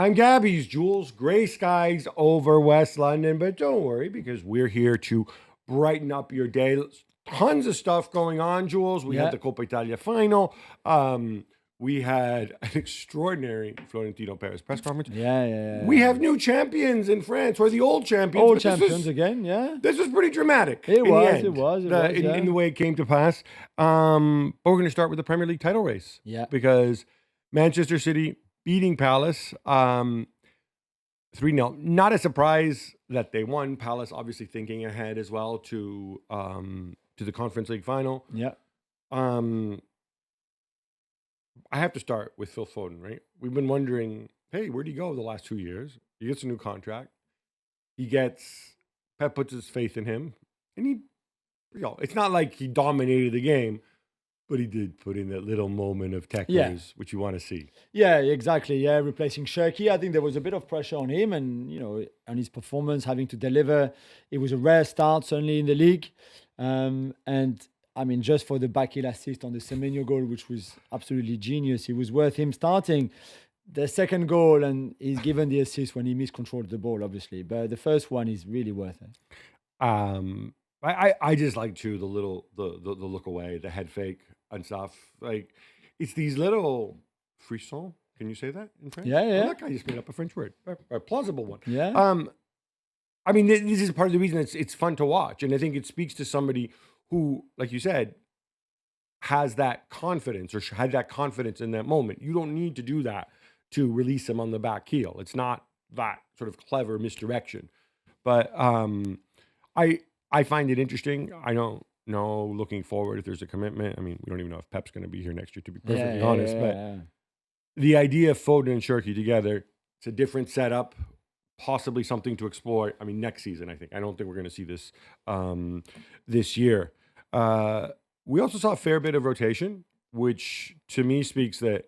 I'm Gabby's Jules. Gray skies over West London, but don't worry because we're here to brighten up your day. Tons of stuff going on, Jules. We had the Coppa Italia final. We had an extraordinary Florentino Perez press conference. We have new champions in France, or the old champions. Old champions again, yeah. This was pretty dramatic. It was, in the way it came to pass. But we're going to start with the Premier League title race. Yeah. Because Manchester City beating Palace 3-0. Not a surprise that they won. Palace obviously thinking ahead as well to the Conference League final. Yeah. I have to start with Phil Foden, right? We've been wondering, hey, where'd he go the last 2 years? He gets a new contract. Pep puts his faith in him. And it's not like he dominated the game, but he did put in that little moment of techers, which you want to see. Yeah, exactly. Yeah, replacing Cherki. I think there was a bit of pressure on him and, on his performance, having to deliver. It was a rare start, certainly in the league. And I mean, just for the back heel assist on the Semenyo goal, which was absolutely genius, it was worth him starting. The second goal, and he's given the assist when he miscontrolled the ball, obviously. But the first one is really worth it. I just like the look away, the head fake and stuff. Like, it's these little frissons. Can you say that in French? Yeah. Well, that guy just made up a French word, a plausible one. Yeah. I mean, this is part of the reason it's fun to watch, and I think it speaks to somebody who, like you said, has that confidence or had that confidence in that moment. You don't need to do that to release him on the back heel. It's not that sort of clever misdirection. But I find it interesting. I don't know, looking forward, if there's a commitment. I mean, we don't even know if Pep's going to be here next year, to be perfectly honest. But the idea of Foden and Cherki together, it's a different setup, possibly something to explore. I mean, next season, I think. I don't think we're going to see this this year. We also saw a fair bit of rotation, which to me speaks to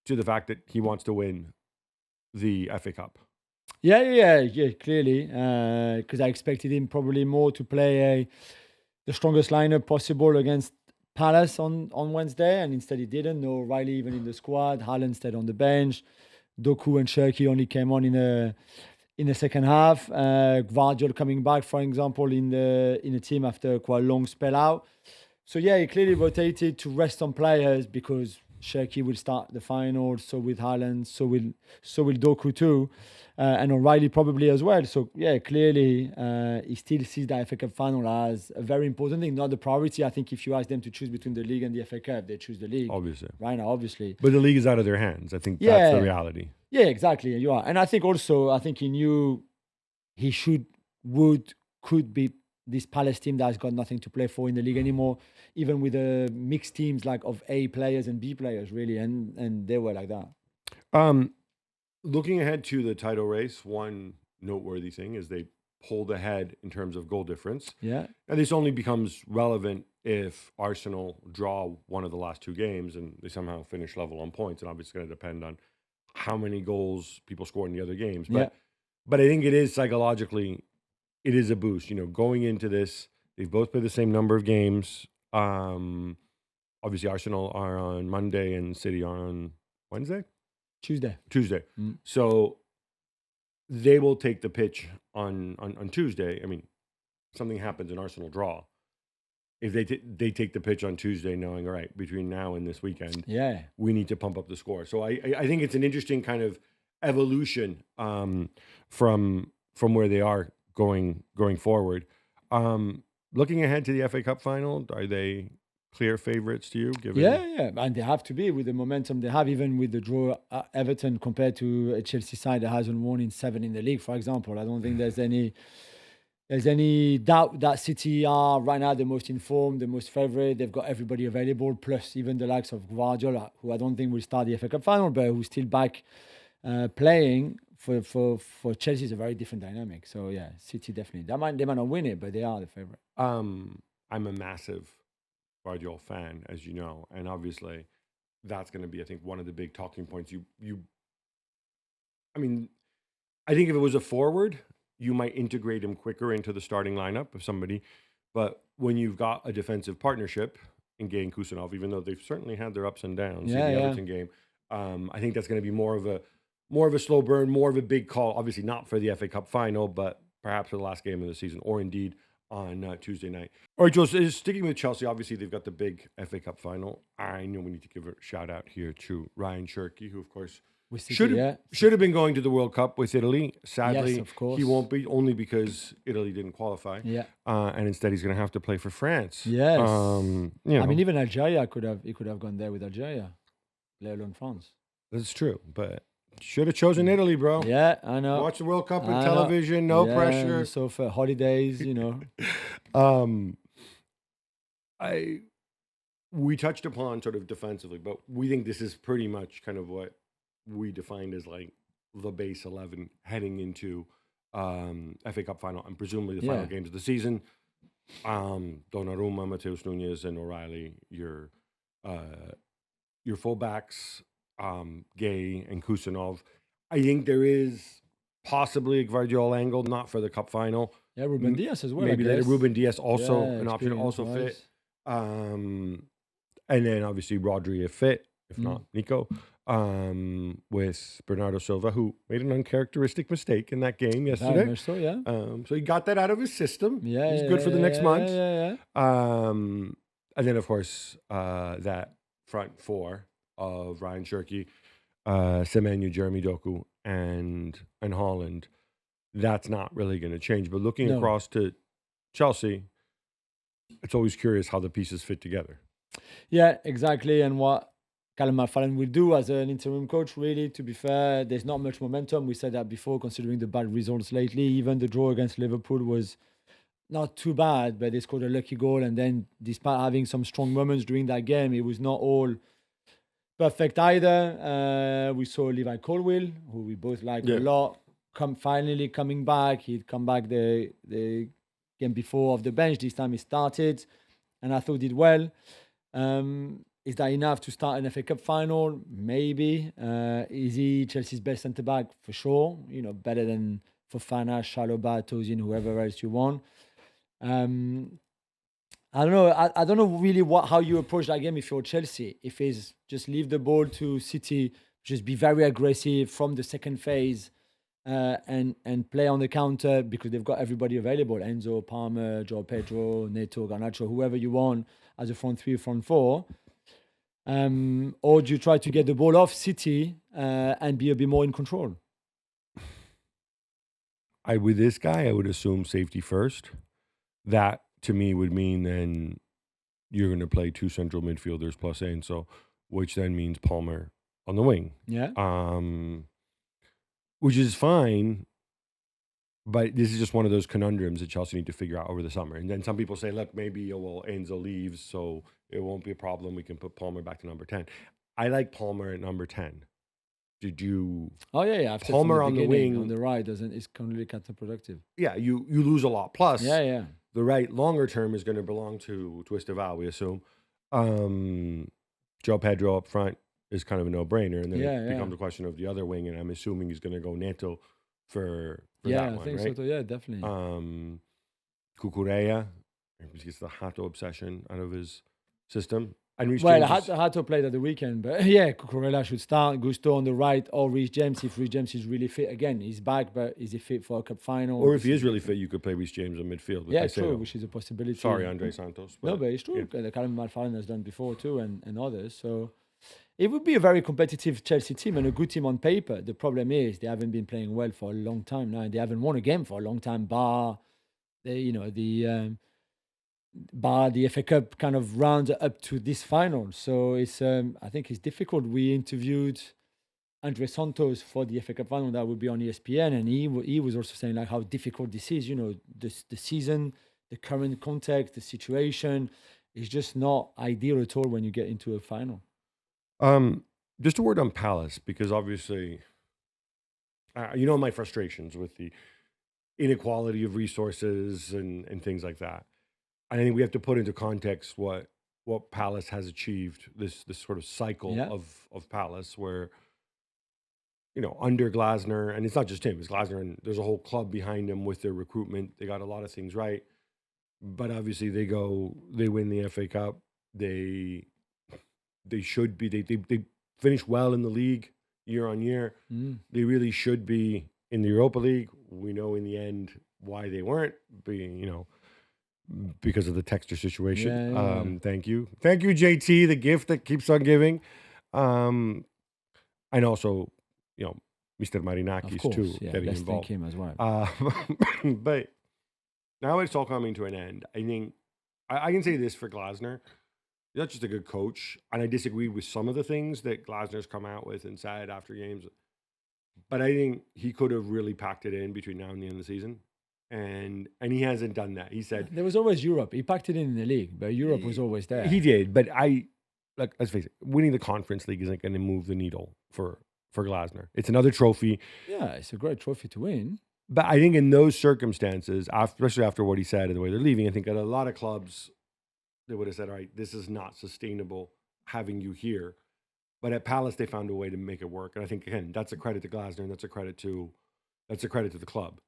the fact that he wants to win the FA Cup. Yeah, clearly. Because I expected him probably more to play the strongest lineup possible against Palace on Wednesday, and instead he didn't. No Riley even in the squad. Haaland stayed on the bench. Doku and Cherki only came on in the second half. Guardiola coming back, for example, in the team after quite a long spell out. So yeah, he clearly rotated to rest on players because Cherki will start the final, so will Haaland, so will Doku too, and O'Reilly probably as well. So yeah, clearly he still sees the FA Cup final as a very important thing, not the priority. I think if you ask them to choose between the league and the FA Cup, they choose the league. Obviously. Right now, obviously. But the league is out of their hands. I think that's the reality. Yeah, exactly. You are. And I think he knew he could be this Palace team that has got nothing to play for in the league anymore, even with the mixed teams like of A players and B players, really. And they were like that. Looking ahead to the title race, one noteworthy thing is they pulled ahead in terms of goal difference. Yeah. And this only becomes relevant if Arsenal draw one of the last two games and they somehow finish level on points. And obviously it's going to depend on how many goals people score in the other games. But I think it is psychologically, it is a boost. Going into this, they've both played the same number of games. Obviously, Arsenal are on Monday and City are on Wednesday? Tuesday. So they will take the pitch on Tuesday. I mean, something happens in Arsenal draw. If they take the pitch on Tuesday knowing, all right, between now and this weekend, we need to pump up the score. So I think it's an interesting kind of evolution from where they are going forward. Looking ahead to the FA Cup final, are they clear favorites to you? Yeah, and they have to be with the momentum they have, even with the draw at Everton compared to a Chelsea side that hasn't won in 7 in the league, for example. I don't think there's any doubt that City are right now the most informed, the most favourite. They've got everybody available, plus even the likes of Guardiola, who I don't think will start the FA Cup final, but who's still back playing. For Chelsea, it's a very different dynamic. So yeah, City definitely. They might not win it, but they are the favourite. I'm a massive Guardiola fan, as you know, and obviously that's going to be, I think, one of the big talking points. I mean, I think if it was a forward, you might integrate him quicker into the starting lineup of somebody. But when you've got a defensive partnership in Gay and Kusanov, even though they've certainly had their ups and downs in the Everton game, I think that's going to be more of a more of a slow burn, more of a big call. Obviously, not for the FA Cup final, but perhaps for the last game of the season, or indeed on Tuesday night. All right, Joe, so sticking with Chelsea, obviously they've got the big FA Cup final. I know we need to give a shout out here to Ryan Cherky, who, of course, With City, should have yeah. should have been going to the World Cup with Italy. Sadly, Yes, of course. he won't be, only because Italy didn't qualify. Yeah. And instead he's going to have to play for France. Yes. You know, I mean, even Algeria he could have gone there with Algeria, let alone France. that's true, but should have chosen Italy, bro. Yeah, I know. Watch the World Cup on I know. television, no Yeah, pressure. So for holidays, you know. We touched upon sort of defensively, but we think this is pretty much kind of what we defined as like the base 11 heading into FA Cup final and presumably the final Yeah. games of the season. Donnarumma, Mateus Nunes, and O'Reilly, your fullbacks, Gay and Kusanov. I think there is possibly a Guardiola angle, not for the cup final. Yeah, Ruben Diaz as well. Maybe I later. guess. Ruben Diaz also Yeah, an option, also experience-wise. fit. And then obviously Rodri if fit, if not Nico, with Bernardo Silva, who made an uncharacteristic mistake in that game Very yesterday. much so, yeah. So he got that out of his system. Yeah, He's yeah, good for the yeah, next yeah, month. Yeah. And then of course that front four of Ryan Cherky, Semenyo, Jeremy Doku, and Holland. That's not really going to change. But looking No. across to Chelsea, it's always curious how the pieces fit together. Yeah, exactly. And what Callum McFarlane will do as an interim coach, really, to be fair, there's not much momentum. We said that before, considering the bad results lately. Even the draw against Liverpool was not too bad, but they scored a lucky goal. And then, despite having some strong moments during that game, it was not all perfect either. We saw Levi Colwill, who we both like Yeah. a lot, finally coming back. He'd come back the game before off the bench. This time he started, and I thought did well. Is that enough to start an FA Cup final? Maybe. Is he Chelsea's best centre back? For sure. You know, better than Fofana, Chalobah, Tozin, whoever else you want. I don't know. I don't know really how you approach that game if you're Chelsea. If it's just leave the ball to City, just be very aggressive from the second phase, and play on the counter because they've got everybody available: Enzo, Palmer, Joao Pedro, Neto, Garnacho, whoever you want as a front three, front four. Or do you try to get the ball off City and be a bit more in control? With this guy, I would assume safety first. That to me would mean then you're going to play two central midfielders plus Enzo, which then means Palmer on the wing. Yeah. Which is fine, but this is just one of those conundrums that Chelsea need to figure out over the summer. And then some people say, look, maybe Enzo leaves, so it won't be a problem. We can put Palmer back to number 10. I like Palmer at number 10. Did you? Oh yeah. I've said from Palmer the on the beginning, wing on the right is currently counterproductive. Yeah, you lose a lot. Plus, Yeah. the right longer term is going to belong to Estevao, we assume. Joe Pedro up front is kind of a no-brainer, and then it becomes a question of the other wing, and I'm assuming he's going to go Neto for that one, I think right? so too. Yeah, definitely. Cucurella, he gets the Hato obsession out of his system. And Reece Well, James is- Hato played at the weekend, but yeah, Cucurella should start. Gusto on the right, or Reece James if Reece James is really fit. Again, he's back, but is he fit for a cup final? or if he is really fit, you could play Reece James in midfield. With Yeah, Caicedo. true, which is a possibility. Sorry, Andre Santos. No, but it's true. The Callum McFarlane has done before too, and others. So it would be a very competitive Chelsea team and a good team on paper. The problem is they haven't been playing well for a long time now. They haven't won a game for a long time, bar the FA Cup kind of round up to this final. So it's I think it's difficult. We interviewed Andre Santos for the FA Cup final that would be on ESPN, and he was also saying like how difficult this is. You know, the season, the current context, the situation is just not ideal at all when you get into a final. Just a word on Palace, because obviously, you know my frustrations with the inequality of resources and things like that. I think we have to put into context what Palace has achieved, this sort of cycle of Palace where, you know, under Glasner, and it's not just him, it's Glasner, and there's a whole club behind him with their recruitment. They got a lot of things right. But obviously they win the FA Cup. They finish well in the league. year on year. Mm. They really should be in the Europa League. We know in the end why they weren't, being, because of the texture situation. Yeah. Thank you, JT, the gift that keeps on giving, and also, Mr. Of Marinakis course. too, Yeah. getting Let's thank involved. him as well. But now it's all coming to an end. I think I can say this for Glasner. He's not just a good coach, and I disagree with some of the things that Glasner's come out with and said after games. But I think he could have really packed it in between now and the end of the season, and he hasn't done that. He said There was always Europe. He packed it in the league, but Europe was always there. he did, but let's face it, winning the Conference League isn't going to move the needle for Glasner. It's another trophy. Yeah, it's a great trophy to win. But I think in those circumstances, especially after what he said and the way they're leaving, I think at a lot of clubs, they would have said, all right, this is not sustainable having you here. But at Palace, they found a way to make it work. And I think, again, that's a credit to Glasner, and that's a credit to the club.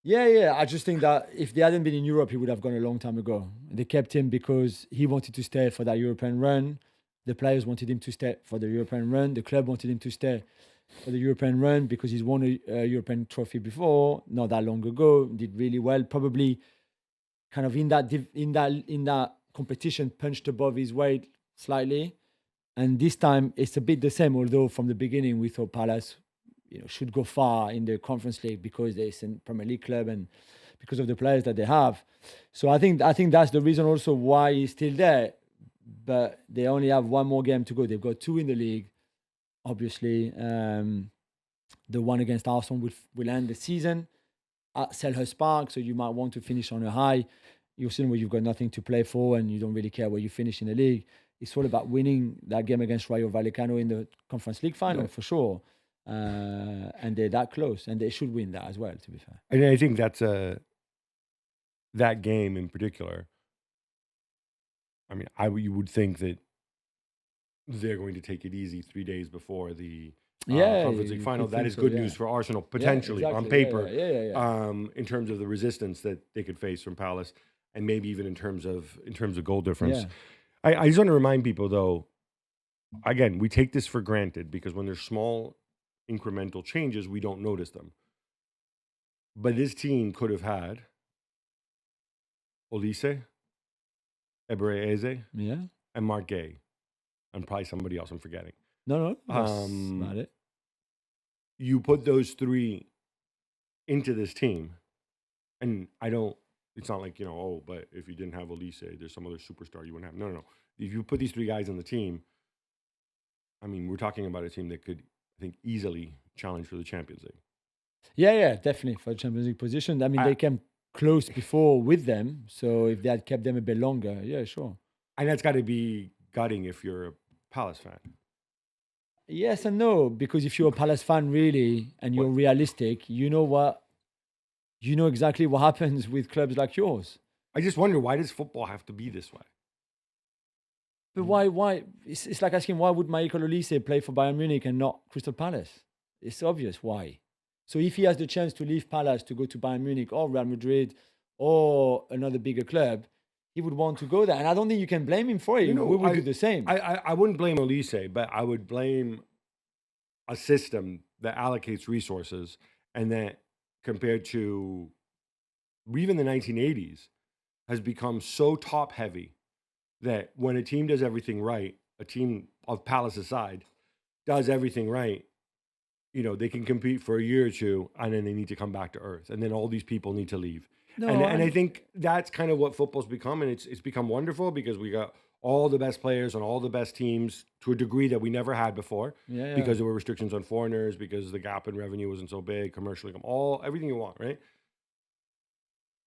Yeah. I just think that if they hadn't been in Europe, he would have gone a long time ago. They kept him because he wanted to stay for that European run. The players wanted him to stay for the European run. The club wanted him to stay for the European run because he's won a European trophy before, not that long ago. Did really well. Probably kind of in that competition, punched above his weight slightly. And this time it's a bit the same. Although from the beginning we thought Palace, should go far in the Conference League because it's a Premier League club and because of the players that they have. So I think that's the reason also why he's still there. But they only have one more game to go. They've got 2 in the league. Obviously, the one against Arsenal will end the season at Selhurst Park, so you might want to finish on a high. You're sitting where you've got nothing to play for and you don't really care where you finish in the league. It's all about winning that game against Rayo Vallecano in the Conference League final, for sure. And they're that close, and they should win that as well, to be fair. And I think that's that game in particular. I mean, you would think that they're going to take it easy 3 days before the Conference League final. That is good news for Arsenal, potentially, on paper, in terms of the resistance that they could face from Palace, and maybe even in terms of goal difference. I just want to remind people, though, again, we take this for granted because when there's small incremental changes, we don't notice them. But this team could have had Olise, Ebereeze, and Mark Gay, and probably somebody else I'm forgetting. No, that's not it. You put those 3 into this team, and it's not like, but if you didn't have Olise, there's some other superstar you wouldn't have. No. If you put these 3 guys on the team, I mean, we're talking about a team that could, I think, easily challenge for the Champions League. Yeah, definitely for the Champions League position. I mean, they came close before with them, so if they had kept them a bit longer, sure. And that's got to be gutting if you're a Palace fan. Yes and no, because if you're a Palace fan really and you're realistic, you know exactly what happens with clubs like yours. I just wonder, why does football have to be this way? But why? It's like asking, why would Michael Olise play for Bayern Munich and not Crystal Palace? It's obvious why. So if he has the chance to leave Palace to go to Bayern Munich or Real Madrid or another bigger club, he would want to go there. And I don't think you can blame him for it. We would do the same. I wouldn't blame Olise, but I would blame a system that allocates resources and that, compared to even the 1980s, has become so top heavy that when a team does everything right, a team of Palace's side does everything right, they can compete for a year or 2, and then they need to come back to earth, and then all these people need to leave. And I think that's kind of what football's become, and it's become wonderful because we got all the best players on all the best teams to a degree that we never had before, because there were restrictions on foreigners, because the gap in revenue wasn't so big, commercial income, everything you want, right?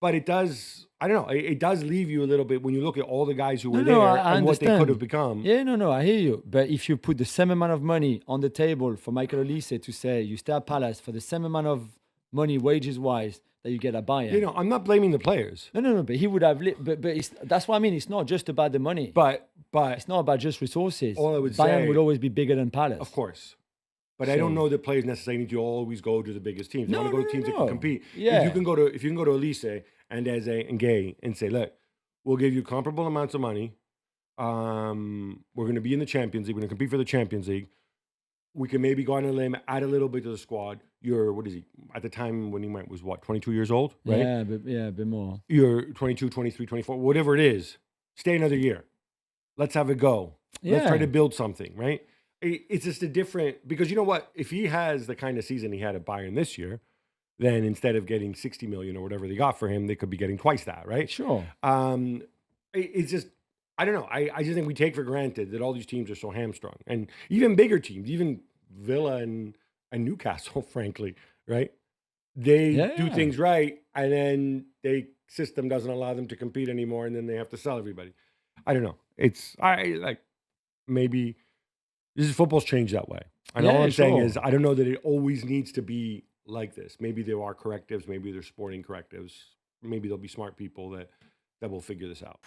But it does, I don't know, it does leave you a little bit when you look at all the guys who were there and what they could have become. I hear you. But if you put the same amount of money on the table for Michael Olise to say you stay at Palace for the same amount of money, wages-wise, that you get at Bayern. I'm not blaming the players. No, but he would have, that's what I mean. It's not just about the money. But it's not about just resources. All I would Bayern would always be bigger than Palace. Of course. But I don't know that players necessarily need to always go to the biggest teams. They want to go to teams that can compete. Yeah. If you can go to Olise and Eze and Gay and say, look, we'll give you comparable amounts of money. We're going to be in the Champions League. We're going to compete for the Champions League. we can maybe go on a limb, add a little bit to the squad. You're, what is he? At the time when he went was what, 22 years old, right? Yeah, a bit more. You're 22, 23, 24, whatever it is. Stay another year. Let's have it go. Let's try Yeah. to build something, right? It's just a different, because you know what? If he has the kind of season he had at Bayern this year, then instead of getting 60 million or whatever they got for him, they could be getting twice that, right? Sure. It's just, I don't know. I just think we take for granted that all these teams are so hamstrung, and even bigger teams, even Villa and Newcastle, frankly, right? They do Yeah. things right, and then they system doesn't allow them to compete anymore, and then they have to sell everybody. I don't know. It's I like maybe this is football's changed that way. And all Yeah, I'm saying is sure. I don't know that it always needs to be like this. Maybe there are correctives, maybe there's sporting correctives, maybe there'll be smart people that will figure this out.